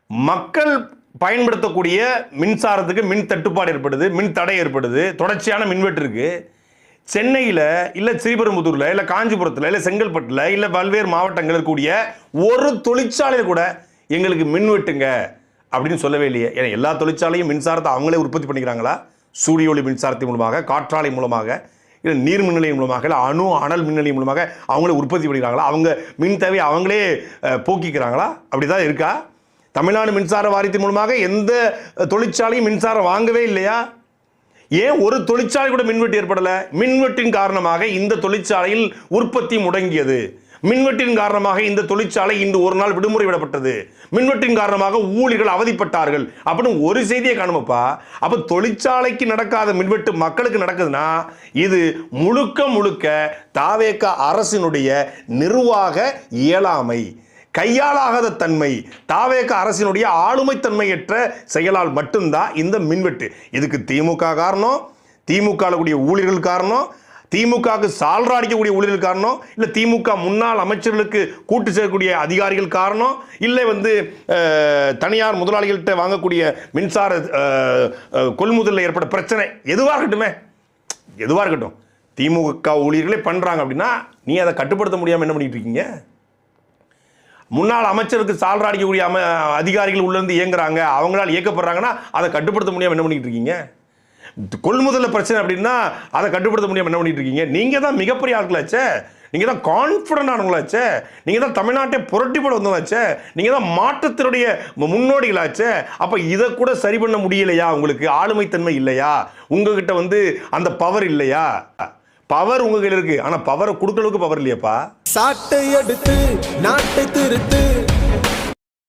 மக்கள் பயன்படுத்தக்கூடிய மின்சாரத்துக்கு மின் தட்டுப்பாடு ஏற்படுது, மின் தடை ஏற்படுது, தொடர்ச்சியான மின்வெட்டு இருக்கு. சென்னையில் இல்லை ஸ்ரீபெரும்புதூரில் இல்லை காஞ்சிபுரத்தில் இல்லை செங்கல்பட்டில் இல்லை பல்வேறு மாவட்டங்கள் இருக்கக்கூடிய ஒரு தொழிற்சாலையில் கூட எங்களுக்கு மின்வெட்டுங்க அப்படின்னு சொல்லவே இல்லையே. ஏன்னா எல்லா தொழிற்சாலையும் மின்சாரத்தை அவங்களே உற்பத்தி பண்ணிக்கிறாங்களா? சூரிய ஒளி மின்சாரத்தின் மூலமாக, காற்றாலை மூலமாக, இல்லை நீர் மின் நிலையம் மூலமாக, இல்லை அனல் மின் நிலையம் மூலமாக அவங்களே உற்பத்தி பண்ணிக்கிறாங்களா? அவங்க மின் தேவையை அவங்களே போக்கிக்கிறாங்களா? அப்படிதான் இருக்கா? தமிழ்நாடு மின்சார வாரியத்தின் மூலமாக எந்த தொழிற்சாலையும் மின்சாரம் வாங்கவே இல்லையா? ஏன் ஒரு தொழிற்சாலை கூட மின்வெட்டு ஏற்படலை? மின்வெட்டின் காரணமாக இந்த தொழிற்சாலையில் உற்பத்தி முடங்கியது. மின்வெட்டின் காரணமாக இந்த தொழிற்சாலை இன்று ஒரு நாள் விடுமுறை விடப்பட்டது. மின்வெட்டின் காரணமாக ஊழியர்கள் அவதிப்பட்டார்கள் அப்படின்னு ஒரு செய்தியை காணுமப்பா. அப்ப தொழிற்சாலைக்கு நடக்காத மின்வெட்டு மக்களுக்கு நடக்குதுன்னா இது முழுக்க முழுக்க தாவேக அரசினுடைய நிர்வாக இயலாமை, கையாளாகாத தன்மை, தாவேக அரசினுடைய ஆளுமைத்தன்மையற்ற செயலால் மட்டும்தான் இந்த மின்வெட்டு. இதுக்கு திமுக காரணம், திமுக கூடிய ஊழியர்கள் காரணம், திமுகவுக்கு சால்ரா அடிக்கக்கூடிய ஊழியர்கள் காரணம், இல்லை திமுக முன்னாள் அமைச்சர்களுக்கு கூட்டு சேர்க்கக்கூடிய அதிகாரிகள் காரணம், இல்லை தனியார் முதலாளிகள்கிட்ட வாங்கக்கூடிய மின்சார கொள்முதலில் ஏற்பட்ட பிரச்சனை எதுவாக இருக்கட்டும், திமுக ஊழியர்களே பண்ணுறாங்க அப்படின்னா நீ அதை கட்டுப்படுத்த முடியாமல் என்ன பண்ணிட்டு இருக்கீங்க? முன்னாள் அமைச்சருக்கு சால்ரா அடிக்கக்கூடிய அதிகாரிகள் உள்ளேருந்து இயங்குறாங்க, அவங்களால் இயக்கப்படுறாங்கன்னா அதை கட்டுப்படுத்த முடியாமல் என்ன பண்ணிட்டு இருக்கீங்க? கொள்முதல பிரச்சனை அப்படின்னா அதை கட்டுப்படுத்த முடியாமல் என்ன பண்ணிட்டு இருக்கீங்க? நீங்கள் தான் மிகப்பெரிய ஆட்களாச்சே, நீங்கள் தான் கான்ஃபிடன்ட் ஆனவங்களாச்சே, நீங்கள் தான் தமிழ்நாட்டை புரட்டி போட வந்தவங்களாச்சே, நீங்கள் தான் மாற்றத்தினுடைய முன்னோடிகளாச்சே. அப்போ இதை கூட சரி பண்ண முடியலையா? உங்களுக்கு ஆளுமைத்தன்மை இல்லையா? உங்ககிட்ட அந்த பவர் இல்லையா? பவர் உங்க கையில் இருக்கு, ஆனா பவரை கொடுக்க அளவுக்கு பவர் இல்லையாப்பா. சாட்டை எடுத்து நாட்டை திருத்து